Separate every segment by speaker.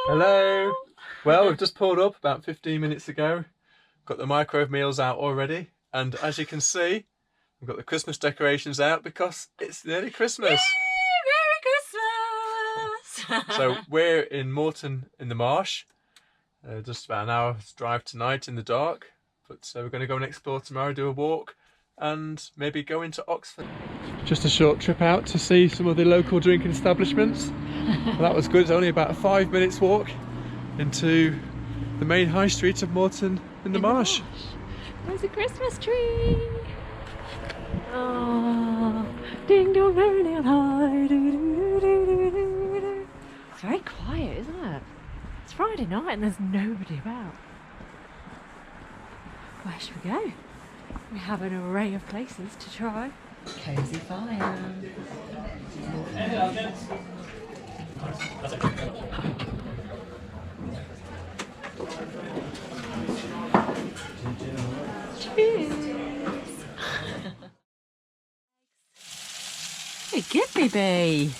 Speaker 1: Hello. Well, we've just pulled up about 15 minutes ago. Got the microwave meals out already, and as you can see, we've got the Christmas decorations out because it's nearly Christmas.
Speaker 2: Yay, Merry Christmas!
Speaker 1: So we're in Moreton-in-Marsh, just about an hour's drive tonight in the dark. But we're going to go and explore tomorrow, do a walk, and maybe go into Oxford. Just a short trip out to see some of the local drinking establishments. Well, that was good. It's only about a 5 minutes walk into the main high street of Moreton-in-Marsh.
Speaker 2: There's a Christmas tree. Oh, ding dong, ding dong, hi, do do do do do do. It's very quiet, isn't it? It's Friday night and there's nobody about. Where should we go? We have an array of places to try. Cozy fire. Cheers. Hey, good baby.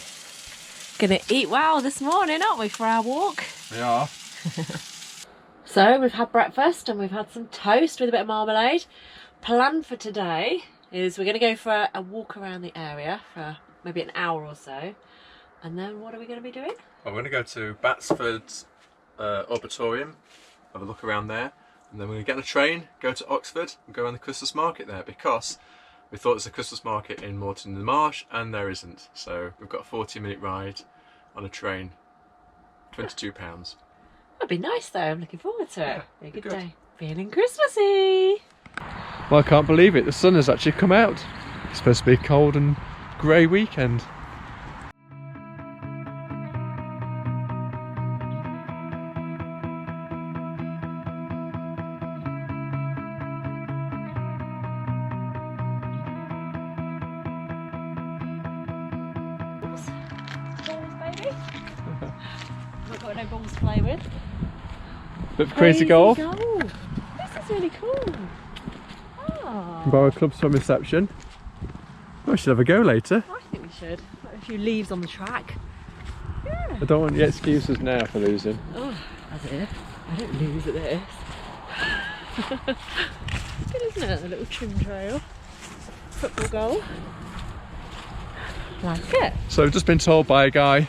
Speaker 2: Gonna eat well this morning, aren't we, for our walk?
Speaker 1: We are.
Speaker 2: So we've had breakfast and we've had some toast with a bit of marmalade. Plan for today is we're going to go for a walk around the area for maybe an hour or so. And then what are we going to be doing?
Speaker 1: Well, we're going to go to Basixx Arboretum, have a look around there, and then we're going to get on a train, go to Oxford and go around the Christmas market there, because we thought there's a Christmas market in Moreton-in-Marsh and there isn't. So we've got a 40-minute ride on a train, £22.
Speaker 2: That'd be nice though, I'm looking forward to it.
Speaker 1: Yeah,
Speaker 2: Be a good
Speaker 1: good.
Speaker 2: day. Feeling Christmassy.
Speaker 1: Well, I can't believe it, the sun has actually come out. It's supposed to be a cold and grey weekend.
Speaker 2: Balls, baby. We've got no balls to play with.
Speaker 1: Bit of crazy golf.
Speaker 2: This is really cool. Oh.
Speaker 1: Borrow a club swim reception. I should have a go later.
Speaker 2: I think we should. Put a few leaves on the track. Yeah.
Speaker 1: I don't want any excuses now for losing.
Speaker 2: Oh, as if. I don't lose at this. Good, isn't it? A little trim trail. Football goal. Like it.
Speaker 1: So I've just been told by a guy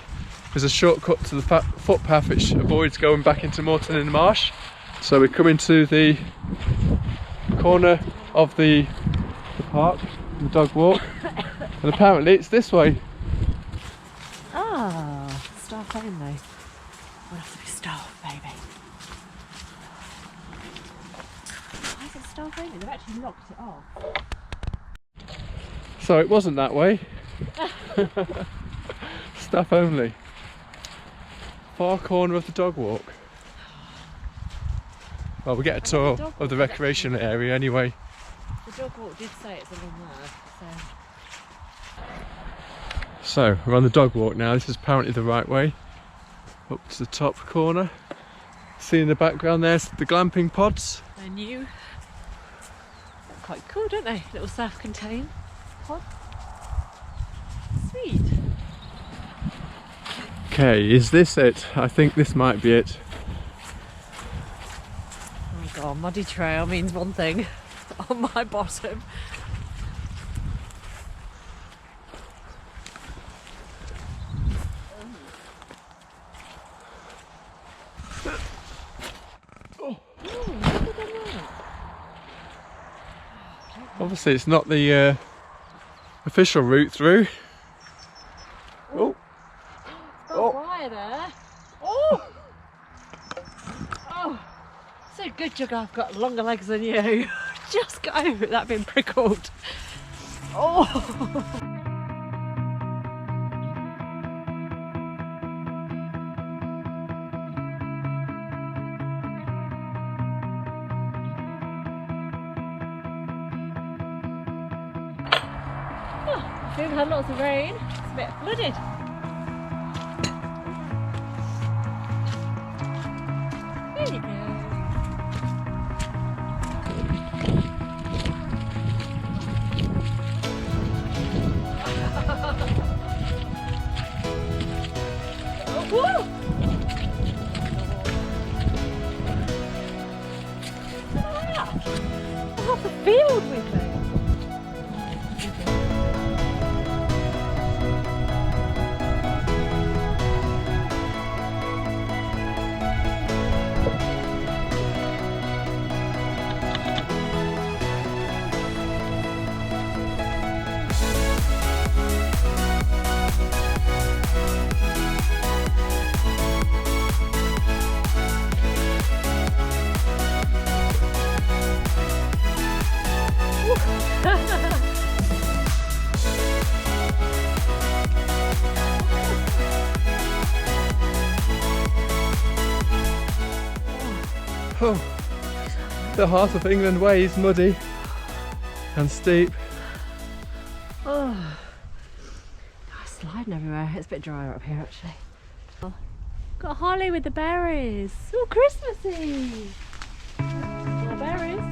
Speaker 1: there's a shortcut to the footpath which avoids going back into Moreton-in-Marsh. So we're coming to the corner of the park, the dog walk, and apparently it's this way.
Speaker 2: Ah, staff only. We'll have to be staff, baby. Why is it staff only? They've actually locked it off.
Speaker 1: So it wasn't that way. Staff only. Far corner of the dog walk. Well, we'll get a tour of the recreation area anyway.
Speaker 2: The dog walk did say it's along there, so.
Speaker 1: So we're on the dog walk now. This is apparently the right way. Up to the top corner. See in the background there's the glamping pods.
Speaker 2: They're new. They're quite cool, don't they? Little self-contained pods. Sweet.
Speaker 1: Okay, is this it? I think this might be it.
Speaker 2: Oh god, muddy trail means one thing on my bottom.
Speaker 1: Oh. Obviously it's not the official route through. Oh.
Speaker 2: Oh, wire there. Oh! Oh! So good job I've got longer legs than you. Just got over it, that being prickled. Oh! We've had lots of rain. It's a bit flooded. There you go. field with me.
Speaker 1: Oh, the heart of England way is muddy and steep.
Speaker 2: Oh, sliding everywhere. It's a bit drier up here actually. Got holly with the berries. Oh, Christmassy! More berries.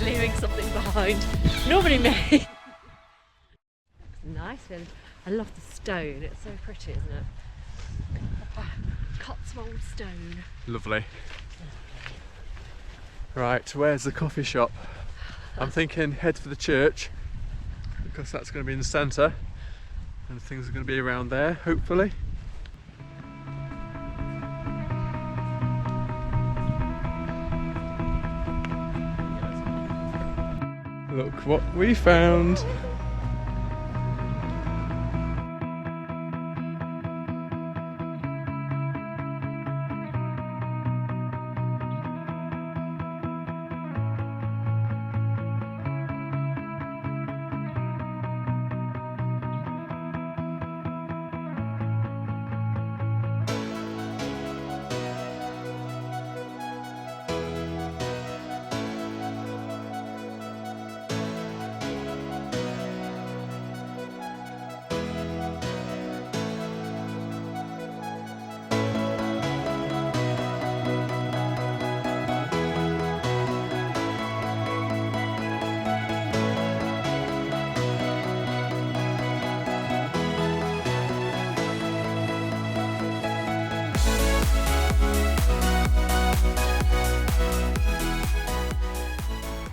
Speaker 2: Leaving something behind. Normally me. Nice. I love the stone. It's so pretty, isn't it? Cotswold stone.
Speaker 1: Lovely. Right, where's the coffee shop? I'm thinking head for the church because that's going to be in the centre and things are going to be around there, hopefully. Look what we found!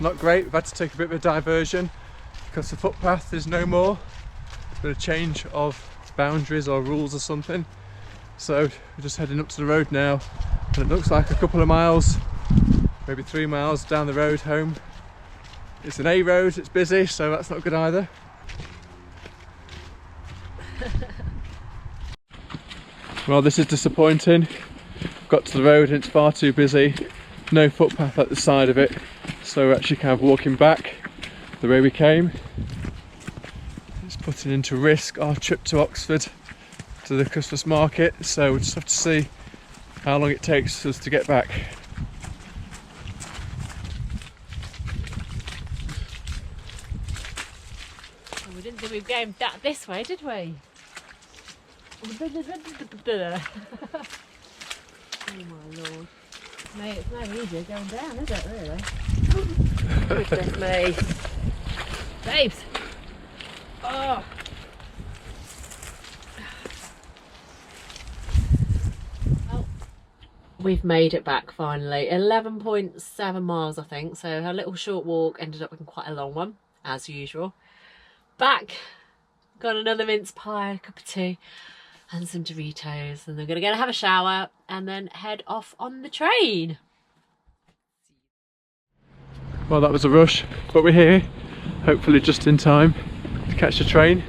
Speaker 1: Not great, we've had to take a bit of a diversion because the footpath is no more. It's been a change of boundaries or rules or something. So we're just heading up to the road now and it looks like a couple of miles, maybe 3 miles down the road home. It's an A road, it's busy, so that's not good either. Well, this is disappointing. Got to the road and it's far too busy. No footpath at the side of it, so we're actually kind of walking back the way we came. It's putting into risk our trip to Oxford to the Christmas market, so we'll just have to see how long it takes us to get back.
Speaker 2: Well, we didn't think we'd go this way, did we? Oh my lord. Mate, it's no easier going down, is it, really? Goodness me. Babes! Oh. Well, we've made it back finally. 11.7 miles, I think. So a little short walk ended up being quite a long one, as usual. Back, got another mince pie, a cup of tea, and some Doritos. And then we're going to have a shower and then head off on the train.
Speaker 1: Well, that was a rush, but we're here, hopefully just in time to catch the train.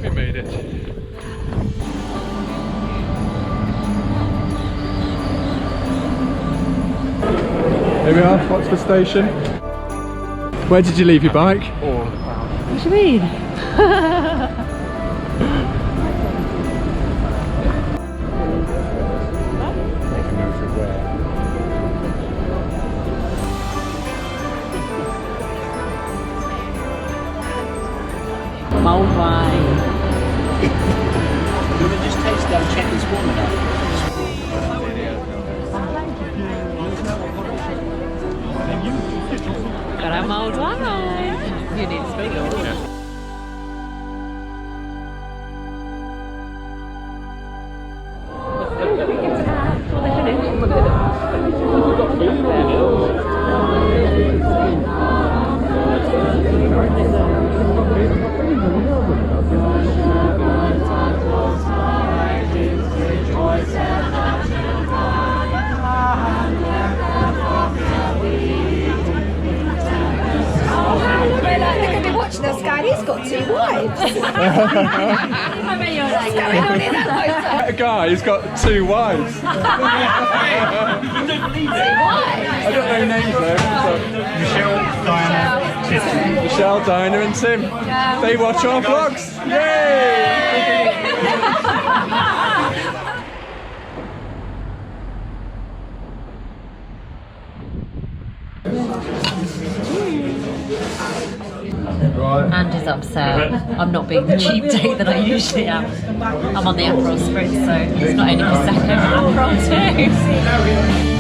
Speaker 1: We made it. Here we are, Oxford Station. Where did you leave your bike?
Speaker 2: What do you mean? Mulled wine.
Speaker 3: You can just taste that and check it's warm enough.
Speaker 2: Got our mulled wine. You need to speak up.
Speaker 4: This guy, he's got 2 wives.
Speaker 1: A guy who's got 2 wives. I don't know names though. Michelle, Diana and Tim. They watch our vlogs. Yay!
Speaker 2: Andy's upset. I'm not being the cheap date that I usually am. I'm on the Aperol Spritz, so it's not only Prosecco, but Aperol too.